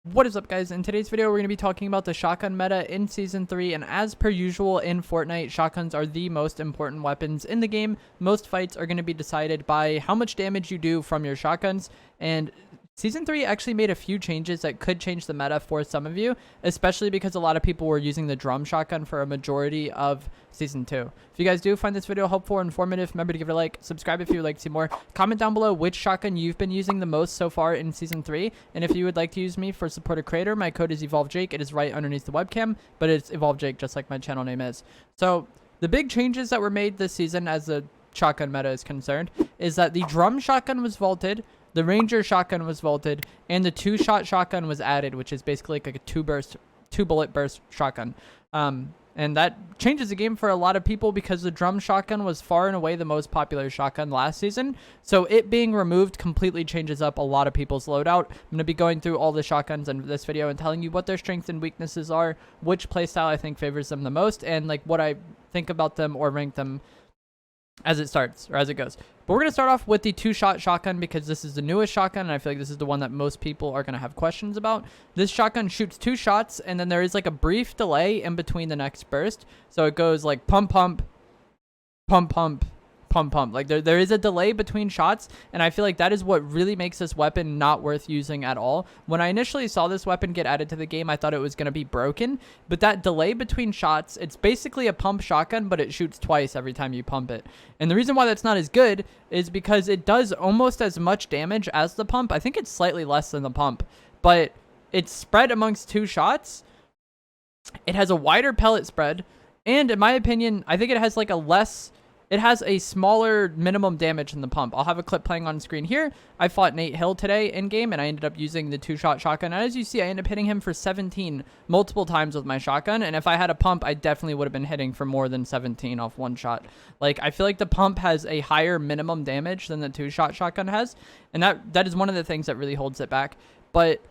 What is up, guys? In today's video, we're going to be talking about the shotgun meta in Season 3, and as per usual in Fortnite, shotguns are the most important weapons in the game. Most fights are going to be decided by how much damage you do from your shotguns, and Season 3 actually made a few changes that could change the meta for some of you, especially because a lot of people were using the drum shotgun for a majority of Season 2. If you guys do find this video helpful or informative, remember to give it a like, subscribe if you would like to see more, comment down below which shotgun you've been using the most so far in Season 3, and if you would like to use me for support a creator, my code is EvolveJake. It is right underneath the webcam, but it's EvolveJake just like my channel name is. So the big changes that were made this season as the shotgun meta is concerned is that the drum shotgun was vaulted, the Ranger shotgun was vaulted, and the two-shot shotgun was added, which is basically like a two-bullet burst shotgun. And that changes the game for a lot of people because the drum shotgun was far and away the most popular shotgun last season. So it being removed completely changes up a lot of people's loadout. I'm going to be going through all the shotguns in this video and telling you what their strengths and weaknesses are, which playstyle I think favors them the most, and like what I think about them or rank them as it starts or as it goes. But we're going to start off with the two-shot shotgun because this is the newest shotgun, and I feel like this is the one that most people are going to have questions about. This shotgun shoots two shots, and then there is like a brief delay in between the next burst. So it goes like pump, pump, pump, pump, pump, pump. Like there is a delay between shots, and I feel like that is what really makes this weapon not worth using at all. When I initially saw this weapon get added to the game, I thought it was going to be broken, but that delay between shots, it's basically a pump shotgun, but it shoots twice every time you pump it. And the reason why that's not as good is because it does almost as much damage as the pump. I think it's slightly less than the pump, but it's spread amongst two shots. It has a wider pellet spread, and in my opinion, I think it has like it has a smaller minimum damage than the pump. I'll have a clip playing on screen here. I fought Nate Hill today in game, and I ended up using the two-shot shotgun. And as you see, I ended up hitting him for 17 multiple times with my shotgun. And if I had a pump, I definitely would have been hitting for more than 17 off one shot. Like, I feel like the pump has a higher minimum damage than the two-shot shotgun has. And that is one of the things that really holds it back. But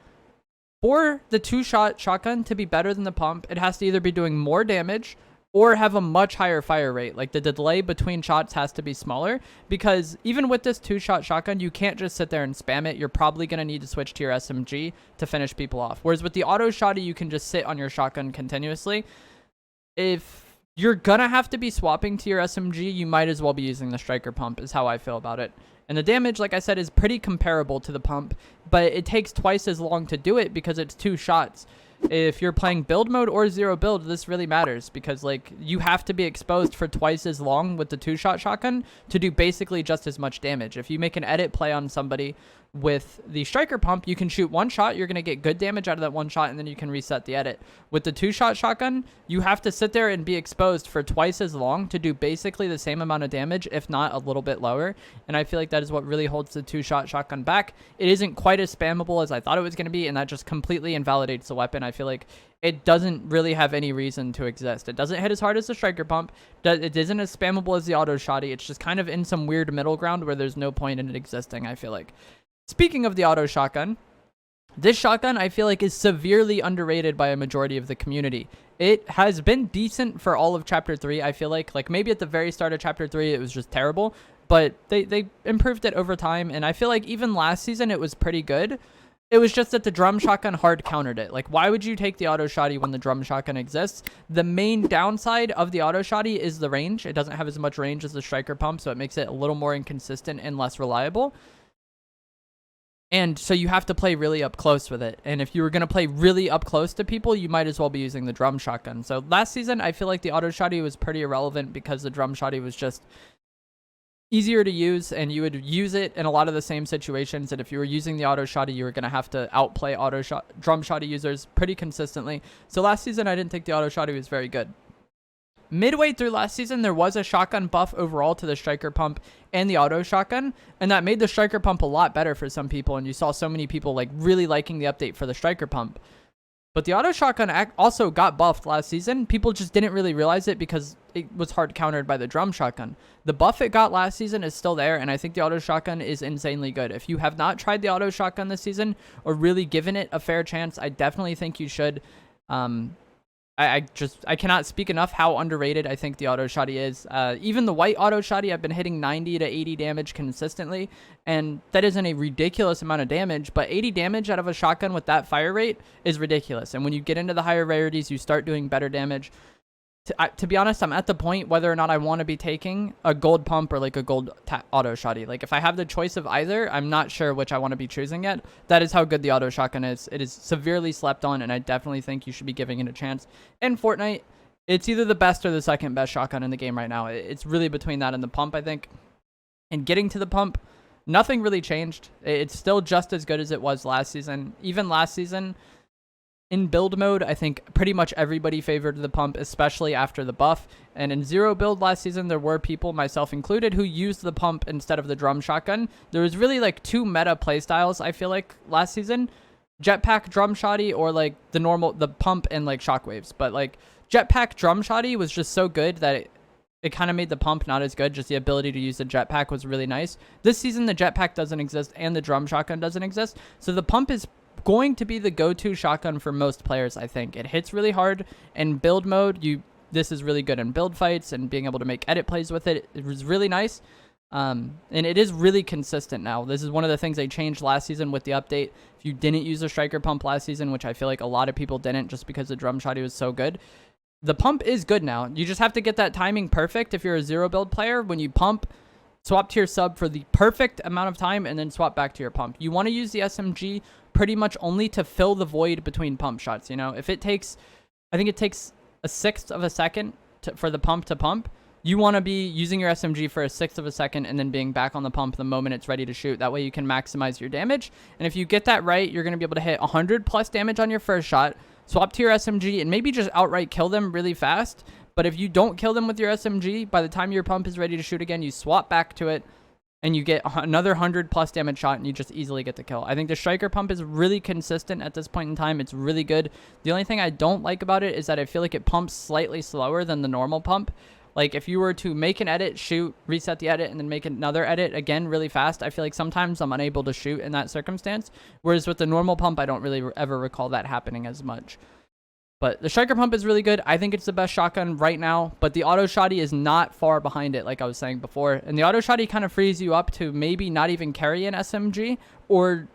for the two-shot shotgun to be better than the pump, it has to either be doing more damage or have a much higher fire rate. Like the delay between shots has to be smaller, because even with this two-shot shotgun, you can't just sit there and spam it. You're probably going to need to switch to your SMG to finish people off. Whereas with the auto shotty, you can just sit on your shotgun continuously. If you're going to have to be swapping to your SMG, you might as well be using the striker pump is how I feel about it. And the damage, like I said, is pretty comparable to the pump, but it takes twice as long to do it because it's two shots. If you're playing build mode or zero build, this really matters because like you have to be exposed for twice as long with the two-shot shotgun to do basically just as much damage. If you make an edit play on somebody with the striker pump, you can shoot one shot, you're going to get good damage out of that one shot, and then you can reset the edit. With the two-shot shotgun, you have to sit there and be exposed for twice as long to do basically the same amount of damage, if not a little bit lower, and I feel like that is what really holds the two-shot shotgun back. It isn't quite as spammable as I thought it was going to be, and that just completely invalidates the weapon. I feel like it doesn't really have any reason to exist. It doesn't hit as hard as the striker pump. It isn't as spammable as the auto shotty. It's just kind of in some weird middle ground where there's no point in it existing, I feel like. Speaking of the auto shotgun, this shotgun I feel like is severely underrated by a majority of the community. It has been decent for all of Chapter 3, I feel like maybe at the very start of Chapter 3 it was just terrible, but they improved it over time, and I feel like even last season it was pretty good. It was just that the drum shotgun hard countered it. Like, why would you take the auto shotty when the drum shotgun exists? The main downside of the auto shotty is the range. It doesn't have as much range as the striker pump, so it makes it a little more inconsistent and less reliable. And so you have to play really up close with it. And if you were going to play really up close to people, you might as well be using the drum shotgun. So last season, I feel like the auto shotty was pretty irrelevant because the drum shotty was just easier to use, and you would use it in a lot of the same situations. And if you were using the auto shotty, you were going to have to outplay drum shotty users pretty consistently. So last season, I didn't think the auto shotty was very good. Midway through last season, there was a shotgun buff overall to the striker pump and the auto shotgun, and that made the striker pump a lot better for some people, and you saw so many people like really liking the update for the striker pump. But the auto shotgun also got buffed last season. People just didn't really realize it because it was hard countered by the drum shotgun. The buff it got last season is still there, and I think the auto shotgun is insanely good. If you have not tried the auto shotgun this season or really given it a fair chance, I definitely think you should. I cannot speak enough how underrated I think the auto shotty is. Even the white auto shotty, I've been hitting 90 to 80 damage consistently, and that isn't a ridiculous amount of damage, but 80 damage out of a shotgun with that fire rate is ridiculous. And when you get into the higher rarities, you start doing better damage. To be honest, I'm at the point whether or not I want to be taking a gold pump or like a gold auto shotty. Like if I have the choice of either, I'm not sure which I want to be choosing yet. That is how good the auto shotgun is. It is severely slept on, and I definitely think you should be giving it a chance. In Fortnite, it's either the best or the second best shotgun in the game right now. It's really between that and the pump, I think. And getting to the pump, nothing really changed. It's still just as good as it was last season. Even last season, in build mode, I think pretty much everybody favored the pump, especially after the buff. And in zero build last season, there were people, myself included, who used the pump instead of the drum shotgun. There was really like two meta playstyles, I feel like, last season. Jetpack drum shotty, or like the pump and like shockwaves. But like jetpack drum shotty was just so good that it kind of made the pump not as good. Just the ability to use the jetpack was really nice. This season, the jetpack doesn't exist and the drum shotgun doesn't exist. So the pump is going to be the go-to shotgun for most players, I think. It hits really hard in build mode. This is really good in build fights, and being able to make edit plays with it, it was really nice. And it is really consistent now. This is one of the things they changed last season with the update. If you didn't use a striker pump last season, which I feel like a lot of people didn't just because the drum shotty was so good, the pump is good now. You just have to get that timing perfect. If you're a zero build player, when you pump, swap to your sub for the perfect amount of time and then swap back to your pump. You want to use the SMG pretty much only to fill the void between pump shots. You know, if it takes, I think it takes a sixth of a second for the pump to pump, you want to be using your SMG for a sixth of a second and then being back on the pump the moment it's ready to shoot. That way you can maximize your damage. And if you get that right, you're going to be able to hit 100 plus damage on your first shot, swap to your SMG, and maybe just outright kill them really fast. But if you don't kill them with your SMG, by the time your pump is ready to shoot again, you swap back to it, and you get another 100 plus damage shot, and you just easily get the kill. I think the striker pump is really consistent at this point in time. It's really good. The only thing I don't like about it is that I feel like it pumps slightly slower than the normal pump. Like if you were to make an edit, shoot, reset the edit, and then make another edit again really fast, I feel like sometimes I'm unable to shoot in that circumstance. Whereas with the normal pump, I don't really ever recall that happening as much. But the striker pump is really good. I think it's the best shotgun right now, but the auto shotty is not far behind it, like I was saying before. And the auto shotty kind of frees you up to maybe not even carry an SMG, or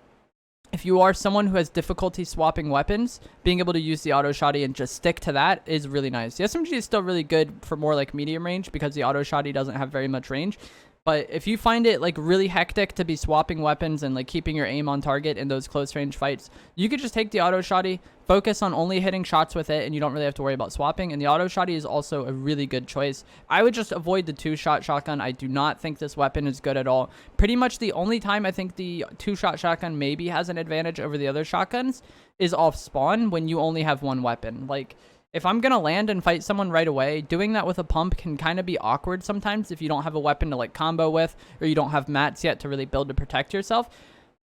if you are someone who has difficulty swapping weapons, being able to use the auto shotty and just stick to that is really nice. The SMG is still really good for more like medium range because the auto shotty doesn't have very much range. But if you find it like really hectic to be swapping weapons and like keeping your aim on target in those close range fights, you could just take the auto shotty, focus on only hitting shots with it, and you don't really have to worry about swapping. And the auto shotty is also a really good choice. I would just avoid the two-shot shotgun. I do not think this weapon is good at all. Pretty much the only time I think the two-shot shotgun maybe has an advantage over the other shotguns is off spawn when you only have one weapon. Like, if I'm going to land and fight someone right away, doing that with a pump can kind of be awkward sometimes if you don't have a weapon to like combo with, or you don't have mats yet to really build to protect yourself.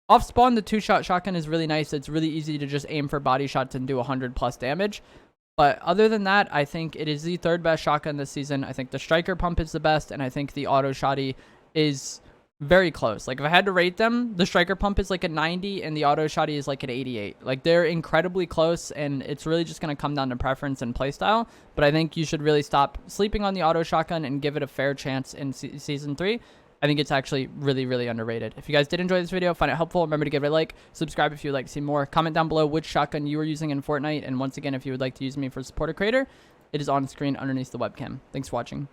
Off spawn, the two-shot shotgun is really nice. It's really easy to just aim for body shots and do 100 plus damage. But other than that, I think it is the third best shotgun this season. I think the striker pump is the best, and I think the auto shotty is very close. Like if I had to rate them, the striker pump is like a 90 and the auto shotty is like an 88. Like they're incredibly close, and it's really just going to come down to preference and playstyle. But I think you should really stop sleeping on the auto shotgun and give it a fair chance in season 3. I think it's actually really, really underrated. If you guys did enjoy this video, find it helpful, remember to give it a like, subscribe if you would like to see more, comment down below which shotgun you are using in Fortnite, and once again, if you would like to use me for support or creator, it is on screen underneath the webcam. Thanks for watching.